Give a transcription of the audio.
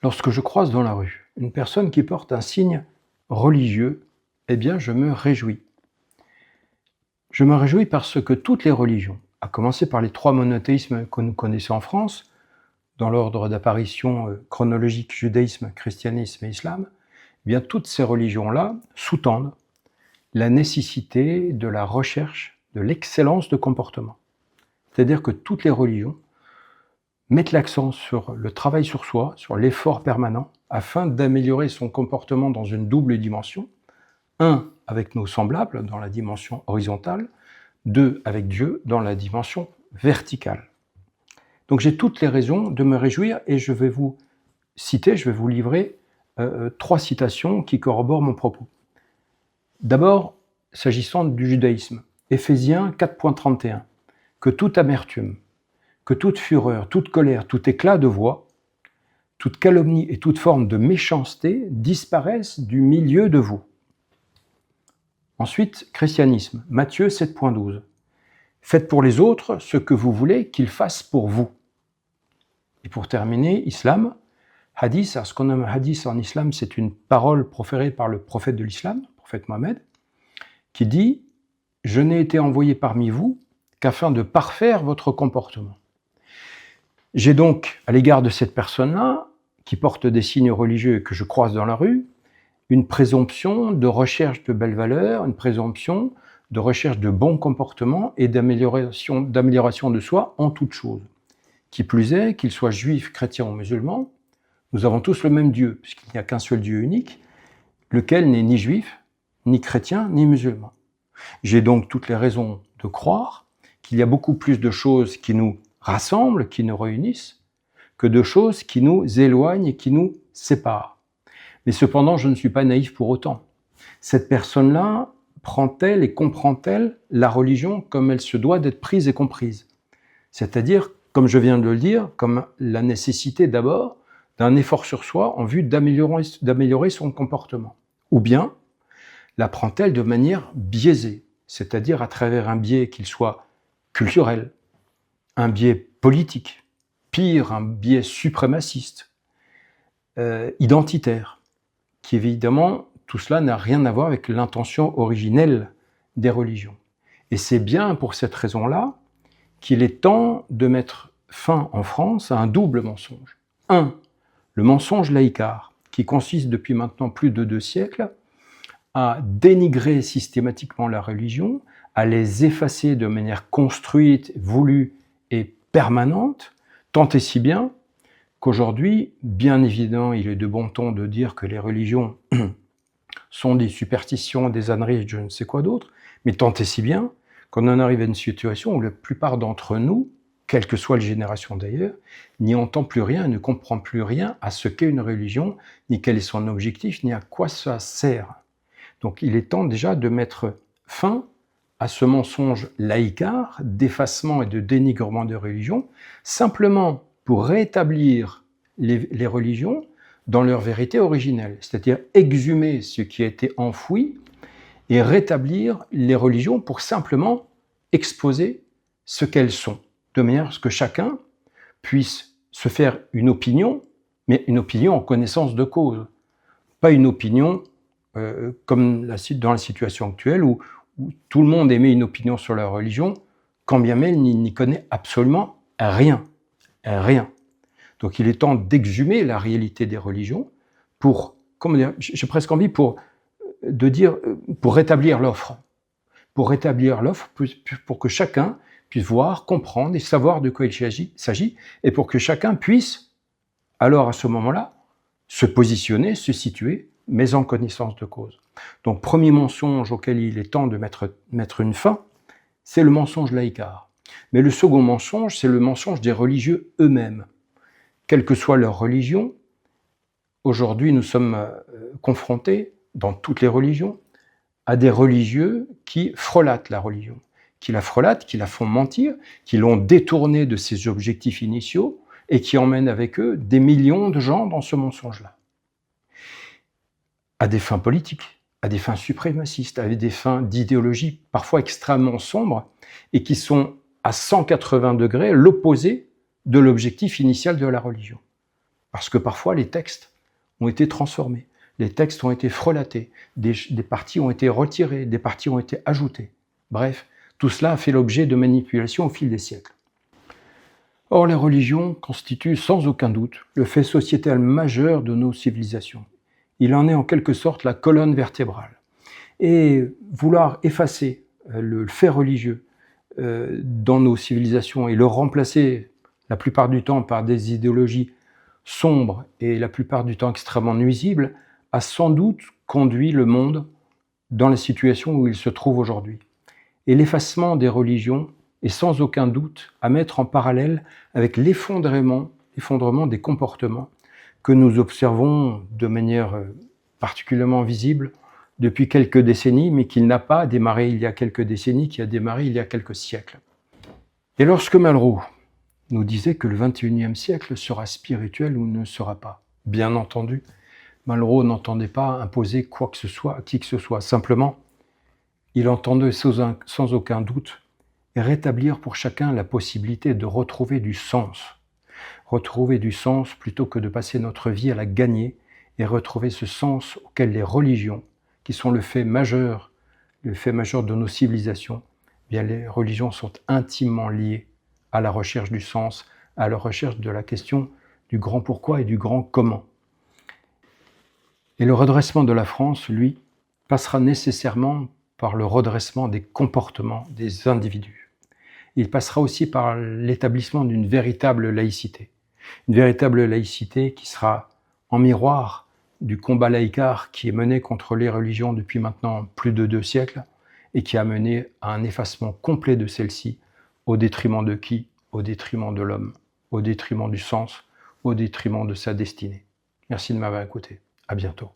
Lorsque je croise dans la rue une personne qui porte un signe religieux, eh bien je me réjouis. Je me réjouis parce que toutes les religions, à commencer par les 3 monothéismes que nous connaissons en France, dans l'ordre d'apparition chronologique judaïsme, christianisme et islam, eh bien toutes ces religions-là sous-tendent la nécessité de la recherche de l'excellence de comportement. C'est-à-dire que toutes les religions mettent l'accent sur le travail sur soi, sur l'effort permanent, afin d'améliorer son comportement dans une double dimension. 1, avec nos semblables, dans la dimension horizontale. 2, avec Dieu, dans la dimension verticale. Donc j'ai toutes les raisons de me réjouir et je vais vous livrer 3 citations qui corroborent mon propos. D'abord, s'agissant du judaïsme, Éphésiens 4.31, que toute amertume, que toute fureur, toute colère, tout éclat de voix, toute calomnie et toute forme de méchanceté disparaissent du milieu de vous. Ensuite, christianisme, Matthieu 7.12. Faites pour les autres ce que vous voulez qu'ils fassent pour vous. Et pour terminer, islam, hadith. Alors ce qu'on nomme hadith en islam, c'est une parole proférée par le prophète de l'islam, le prophète Mohammed, qui dit « Je n'ai été envoyé parmi vous qu'afin de parfaire votre comportement ». J'ai donc, à l'égard de cette personne-là, qui porte des signes religieux et que je croise dans la rue, une présomption de recherche de belles valeurs, une présomption de recherche de bons comportements et d'amélioration de soi en toutes choses. Qui plus est, qu'il soit juif, chrétien ou musulman, nous avons tous le même Dieu, puisqu'il n'y a qu'un seul Dieu unique, lequel n'est ni juif, ni chrétien, ni musulman. J'ai donc toutes les raisons de croire qu'il y a beaucoup plus de choses qui nous rassemblent, qui nous réunissent, que de choses qui nous éloignent et qui nous séparent. Mais cependant, je ne suis pas naïf pour autant. Cette personne-là prend-elle et comprend-elle la religion comme elle se doit d'être prise et comprise? C'est-à-dire, comme je viens de le dire, comme la nécessité d'abord d'un effort sur soi en vue d'améliorer son comportement. Ou bien, la prend-elle de manière biaisée, c'est-à-dire à travers un biais qu'il soit culturel, un biais politique, pire, un biais suprémaciste, identitaire, qui évidemment, tout cela n'a rien à voir avec l'intention originelle des religions. Et c'est bien pour cette raison-là qu'il est temps de mettre fin en France à un double mensonge. 1. Le mensonge laïcard, qui consiste depuis maintenant plus de 2 siècles à dénigrer systématiquement la religion, à les effacer de manière construite, voulue et permanente, tant et si bien qu'aujourd'hui, bien évidemment, il est de bon ton de dire que les religions sont des superstitions, des âneries, je ne sais quoi d'autre, mais tant et si bien qu'on en arrive à une situation où la plupart d'entre nous, quelle que soit la génération d'ailleurs, n'y entend plus rien, ne comprend plus rien à ce qu'est une religion, ni quel est son objectif, ni à quoi ça sert. Donc il est temps déjà de mettre fin à ce mensonge laïcard, d'effacement et de dénigrement de religion, simplement pour rétablir les religions dans leur vérité originelle, c'est-à-dire exhumer ce qui a été enfoui et rétablir les religions pour simplement exposer ce qu'elles sont, de manière à ce que chacun puisse se faire une opinion, mais une opinion en connaissance de cause, pas une opinion comme dans la situation actuelle où tout le monde émet une opinion sur la religion, quand bien même il n'y connaît absolument rien. Rien. Donc il est temps d'exhumer la réalité des religions pour, comment dire, j'ai presque envie de dire, pour rétablir l'offre. Pour rétablir l'offre, pour que chacun puisse voir, comprendre et savoir de quoi il s'agit, et pour que chacun puisse, alors à ce moment-là, se positionner, se situer, mais en connaissance de cause. Donc premier mensonge auquel il est temps de mettre une fin, c'est le mensonge laïcard. Mais le second mensonge, c'est le mensonge des religieux eux-mêmes. Quelle que soit leur religion, aujourd'hui nous sommes confrontés, dans toutes les religions, à des religieux qui frelatent la religion, qui la frelatent, qui la font mentir, qui l'ont détournée de ses objectifs initiaux et qui emmènent avec eux des millions de gens dans ce mensonge-là. À des fins politiques, à des fins suprémacistes, à des fins d'idéologie parfois extrêmement sombres et qui sont à 180 degrés l'opposé de l'objectif initial de la religion. Parce que parfois, les textes ont été transformés, les textes ont été frelatés, des parties ont été retirées, des parties ont été ajoutées. Bref, tout cela a fait l'objet de manipulations au fil des siècles. Or, les religions constituent sans aucun doute le fait sociétal majeur de nos civilisations. Il en est en quelque sorte la colonne vertébrale. Et vouloir effacer le fait religieux dans nos civilisations et le remplacer la plupart du temps par des idéologies sombres et la plupart du temps extrêmement nuisibles a sans doute conduit le monde dans la situation où il se trouve aujourd'hui. Et l'effacement des religions est sans aucun doute à mettre en parallèle avec l'effondrement des comportements que nous observons de manière particulièrement visible depuis quelques décennies, mais qui n'a pas démarré il y a quelques décennies, qui a démarré il y a quelques siècles. Et lorsque Malraux nous disait que le XXIe siècle sera spirituel ou ne sera pas, bien entendu, Malraux n'entendait pas imposer quoi que ce soit à qui que ce soit. Simplement, il entendait sans aucun doute rétablir pour chacun la possibilité de retrouver du sens. Retrouver du sens plutôt que de passer notre vie à la gagner et retrouver ce sens auquel les religions, qui sont le fait majeur de nos civilisations, bien les religions sont intimement liées à la recherche du sens, à la recherche de la question du grand pourquoi et du grand comment. Et le redressement de la France, lui, passera nécessairement par le redressement des comportements des individus. Il passera aussi par l'établissement d'une véritable laïcité. Une véritable laïcité qui sera en miroir du combat laïcard qui est mené contre les religions depuis maintenant plus de 2 siècles et qui a mené à un effacement complet de celles-ci au détriment de qui? Au détriment de l'homme, au détriment du sens, au détriment de sa destinée. Merci de m'avoir écouté. À bientôt.